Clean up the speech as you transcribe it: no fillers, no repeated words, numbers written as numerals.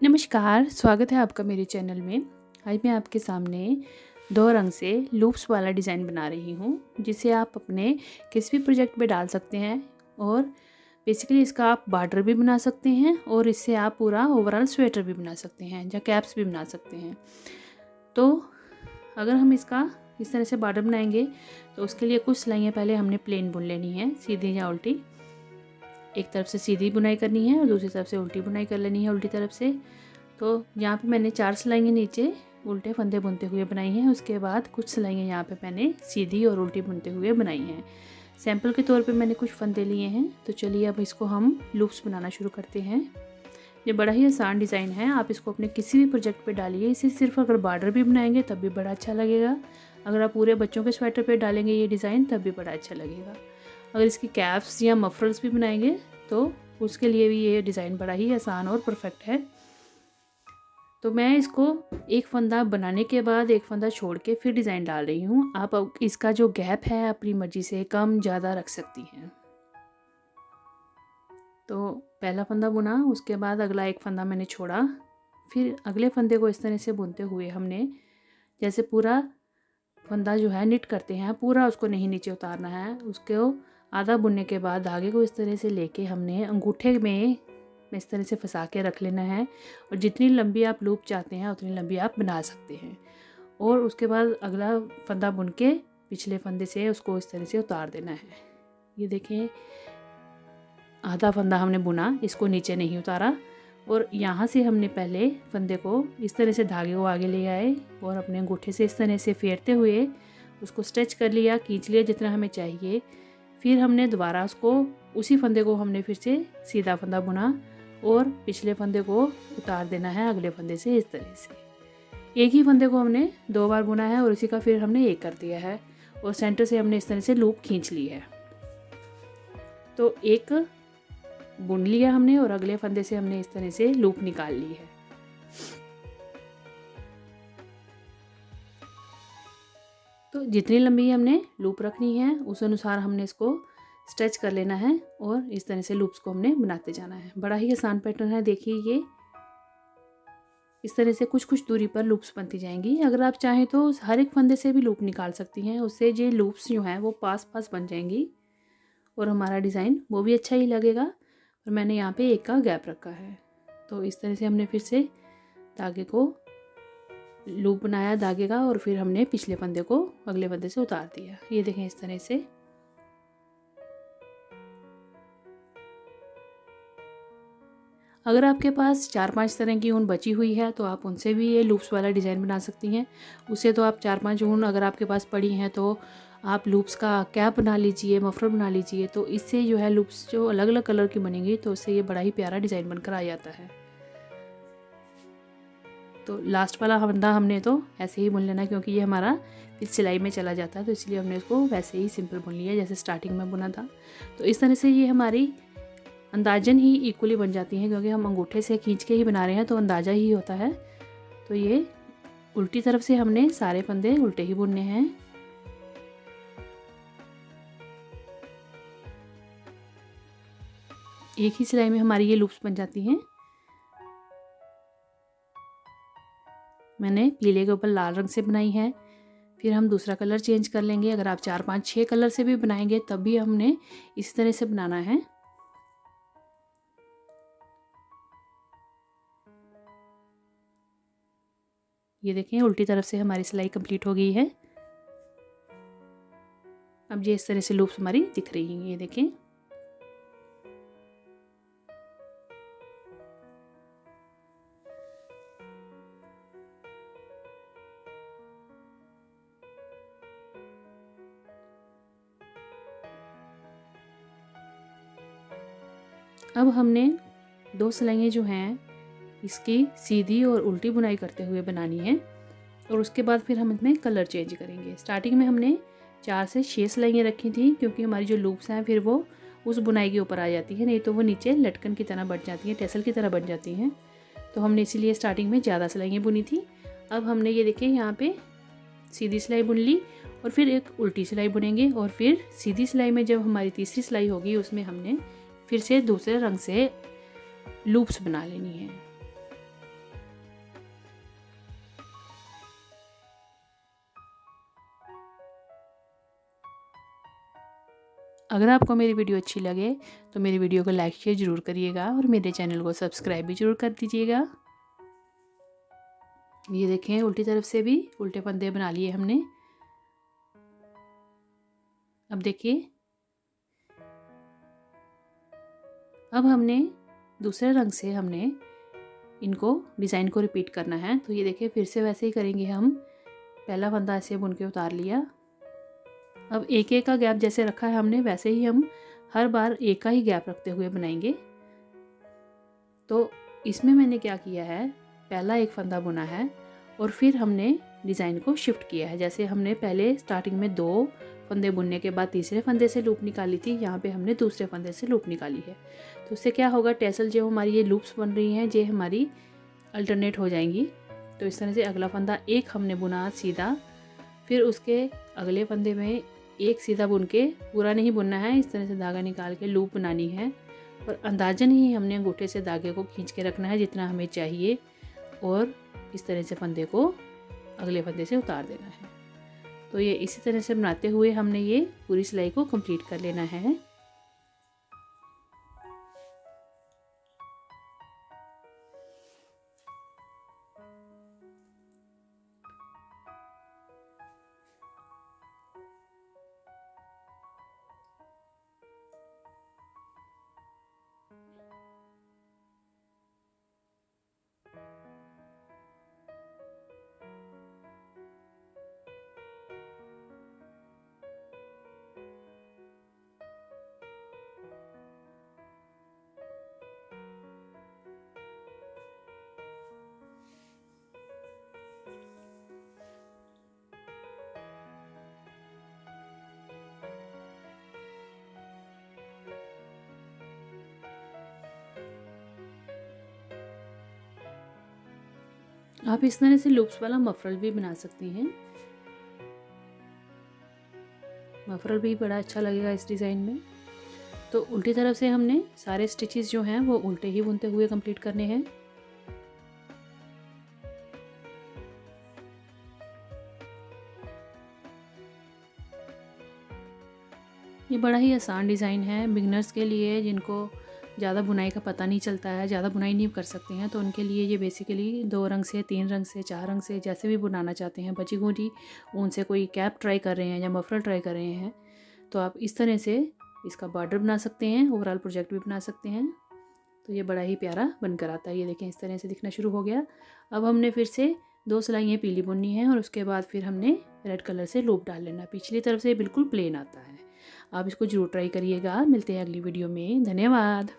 नमस्कार, स्वागत है आपका मेरे चैनल में। आज मैं आपके सामने 2 रंग से लूप्स वाला डिज़ाइन बना रही हूँ, जिसे आप अपने किसी भी प्रोजेक्ट पे डाल सकते हैं और बेसिकली इसका आप बॉर्डर भी बना सकते हैं और इससे आप पूरा ओवरऑल स्वेटर भी बना सकते हैं या कैप्स भी बना सकते हैं। तो अगर हम इसका इस तरह से बॉर्डर बनाएंगे तो उसके लिए कुछ सिलाइयाँ पहले हमने प्लेन बुन लेनी है, सीधी या उल्टी। एक तरफ से सीधी बुनाई करनी है और दूसरी तरफ से उल्टी बुनाई कर लेनी है उल्टी तरफ से। तो यहाँ पे मैंने 4 सिलाइयाँ नीचे उल्टे फंदे बुनते हुए बनाई हैं। उसके बाद कुछ सिलाइयाँ यहाँ पे मैंने सीधी और उल्टी बुनते हुए बनाई हैं। सैंपल के तौर पे मैंने कुछ फंदे लिए हैं। तो चलिए अब इसको हम लूप्स बनाना शुरू करते हैं। ये बड़ा ही आसान डिज़ाइन है, आप इसको अपने किसी भी प्रोजेक्ट पे डालिए। इसे सिर्फ अगर बॉर्डर भी बनाएंगे तब भी बड़ा अच्छा लगेगा। अगर आप पूरे बच्चों के स्वेटर पे डालेंगे ये डिज़ाइन तब भी बड़ा अच्छा लगेगा। अगर इसकी कैप्स या मफरल्स भी बनाएंगे तो उसके लिए भी ये डिज़ाइन बड़ा ही आसान और परफेक्ट है। तो मैं इसको एक फंदा बनाने के बाद एक फंदा छोड़ के फिर डिज़ाइन डाल रही हूँ। आप इसका जो गैप है अपनी मर्ज़ी से कम ज़्यादा रख सकती हैं। तो पहला फंदा बुना, उसके बाद अगला एक फंदा मैंने छोड़ा, फिर अगले फंदे को इस तरह से बुनते हुए हमने जैसे पूरा फंदा जो है निट करते हैं, पूरा उसको नहीं नीचे उतारना है। उसको आधा बुनने के बाद धागे को इस तरह से लेके हमने अंगूठे में इस तरह से फंसा के रख लेना है और जितनी लंबी आप लूप चाहते हैं उतनी लंबी आप बना सकते हैं। और उसके बाद अगला फंदा बुन के पिछले फंदे से उसको इस तरह से उतार देना है। ये देखें, आधा फंदा हमने बुना, इसको नीचे नहीं उतारा और यहाँ से हमने पहले फंदे को इस तरह से धागे को आगे ले आए और अपने अंगूठे से इस तरह से फेरते हुए उसको स्ट्रेच कर लिया, खींच लिया जितना हमें चाहिए। फिर हमने दोबारा उसको उसी फंदे को हमने फिर से सीधा फंदा बुना और पिछले फंदे को उतार देना है अगले फंदे से इस तरह से। एक ही फंदे को हमने 2 बार बुना है और इसी का फिर हमने एक कर दिया है और सेंटर से हमने इस तरह से लूप खींच ली है। तो एक बुन लिया हमने और अगले फंदे से हमने इस तरह से लूप निकाल ली है। तो जितनी लंबी हमने लूप रखनी है उस अनुसार हमने इसको स्ट्रेच कर लेना है और इस तरह से लूप्स को हमने बनाते जाना है। बड़ा ही आसान पैटर्न है, देखिए ये इस तरह से कुछ कुछ दूरी पर लूप्स बनती जाएंगी। अगर आप चाहें तो हर एक फंदे से भी लूप निकाल सकती हैं, उससे ये लूप्स जो हैं वो पास पास बन जाएंगी और हमारा डिज़ाइन वो भी अच्छा ही लगेगा। और मैंने यहाँ पे एक का गैप रखा है। तो इस तरह से हमने फिर से धागे को लूप बनाया धागे का और फिर हमने पिछले फंदे को अगले फंदे से उतार दिया। ये देखें इस तरह से। अगर आपके पास 4-5 तरह की ऊन बची हुई है तो आप उनसे भी ये लूप्स वाला डिज़ाइन बना सकती हैं। उससे तो आप 4-5 ऊन अगर आपके पास पड़ी हैं तो आप लूप्स का कैप बना लीजिए, मफलर बना लीजिए। तो इससे जो है लूप्स जो अलग अलग कलर की बनेंगी तो उससे ये बड़ा ही प्यारा डिज़ाइन बनकर आ जाता है। तो लास्ट वाला फंदा हमने तो ऐसे ही बुन लेना क्योंकि ये हमारा फिर सिलाई में चला जाता है, तो इसलिए हमने इसको वैसे ही सिंपल बुन लिया जैसे स्टार्टिंग में बुना था। तो इस तरह से ये हमारी अंदाजन ही इक्वली बन जाती हैं क्योंकि हम अंगूठे से खींच के ही बना रहे हैं तो अंदाज़ा ही होता है। तो ये उल्टी तरफ से हमने सारे फंदे उल्टे ही बुनने हैं। एक ही सिलाई में हमारी ये लूप्स बन जाती हैं। मैंने पीले के ऊपर लाल रंग से बनाई है, फिर हम दूसरा कलर चेंज कर लेंगे। अगर आप 4-5-6 कलर से भी बनाएंगे तब भी हमने इस तरह से बनाना है। ये देखें उल्टी तरफ से हमारी सिलाई कंप्लीट हो गई है। अब ये इस तरह से लूप्स हमारी दिख रही हैं, ये देखें। अब हमने 2 सिलाइयाँ जो हैं इसकी सीधी और उल्टी बुनाई करते हुए बनानी है और उसके बाद फिर हम इसमें कलर चेंज करेंगे। स्टार्टिंग में हमने 4 से 6 सिलाइयाँ रखी थी क्योंकि हमारी जो लूप्स हैं फिर वो उस बुनाई के ऊपर आ जाती है, नहीं तो वो नीचे लटकन की तरह बन जाती हैं, टेसल की तरह बन जाती हैं। तो हमने इसीलिए स्टार्टिंग में ज़्यादा सिलाइयाँ बुनी थी। अब हमने ये देखें यहाँ पे सीधी सिलाई बुन ली और फिर एक उल्टी सिलाई बुनेंगे और फिर सीधी सिलाई में जब हमारी तीसरी सिलाई होगी उसमें हमने फिर से दूसरे रंग से लूप्स बना लेनी है। अगर आपको मेरी वीडियो अच्छी लगे तो मेरी वीडियो को लाइक शेयर ज़रूर करिएगा और मेरे चैनल को सब्सक्राइब भी ज़रूर कर दीजिएगा। ये देखें, उल्टी तरफ से भी उल्टे फंदे बना लिए हमने। अब देखिए, अब हमने दूसरे रंग से हमने इनको डिज़ाइन को रिपीट करना है। तो ये देखिए, फिर से वैसे ही करेंगे हम। पहला फंदा ऐसे बुन के उतार लिया। अब एक एक का गैप जैसे रखा है हमने, वैसे ही हम हर बार एक का ही गैप रखते हुए बनाएंगे। तो इसमें मैंने क्या किया है, पहला एक फंदा बुना है और फिर हमने डिज़ाइन को शिफ्ट किया है। जैसे हमने पहले स्टार्टिंग में 2 फंदे बुनने के बाद तीसरे फंदे से लूप निकाली थी, यहाँ पे हमने दूसरे फंदे से लूप निकाली है। तो उससे क्या होगा, टेसल जो हमारी ये लूप्स बन रही हैं ये हमारी अल्टरनेट हो जाएंगी। तो इस तरह से अगला फंदा एक हमने बुना सीधा, फिर उसके अगले फंदे में एक सीधा बुन के, पूरा नहीं बुनना है, इस तरह से धागा निकाल के लूप बनानी है और अंदाजन ही हमने अंगूठे से धागे को खींच के रखना है जितना हमें चाहिए और इस तरह से फंदे को अगले फंदे से उतार देना है। तो ये इसी तरह से बनाते हुए हमने ये पूरी सिलाई को कंप्लीट कर लेना है। आप इस तरह से लूप्स वाला मफरल भी बना सकती हैं। मफरल भी बड़ा अच्छा लगेगा इस डिज़ाइन में। तो उल्टी तरफ से हमने सारे स्टिचेस जो हैं वो उल्टे ही बुनते हुए कंप्लीट करने हैं। ये बड़ा ही आसान डिज़ाइन है बिगनर्स के लिए, जिनको ज़्यादा बुनाई का पता नहीं चलता है, ज़्यादा बुनाई नहीं कर सकते हैं, तो उनके लिए ये बेसिकली 2 रंग से, 3 रंग से, 4 रंग से जैसे भी बनाना चाहते हैं, बची गोटी ऊन से कोई कैप ट्राई कर रहे हैं या मफलर ट्राई कर रहे हैं, तो आप इस तरह से इसका बॉर्डर बना सकते हैं, ओवरऑल प्रोजेक्ट भी बना सकते हैं। तो ये बड़ा ही प्यारा बनकर आता है। ये देखें, इस तरह से दिखना शुरू हो गया। अब हमने फिर से 2 सिलाइयाँ पीली बुननी है और उसके बाद फिर हमने रेड कलर से लूप डाल लेना। पिछली तरफ से बिल्कुल प्लेन आता है। आप इसको ज़रूर ट्राई करिएगा। मिलते हैं अगली वीडियो में। धन्यवाद।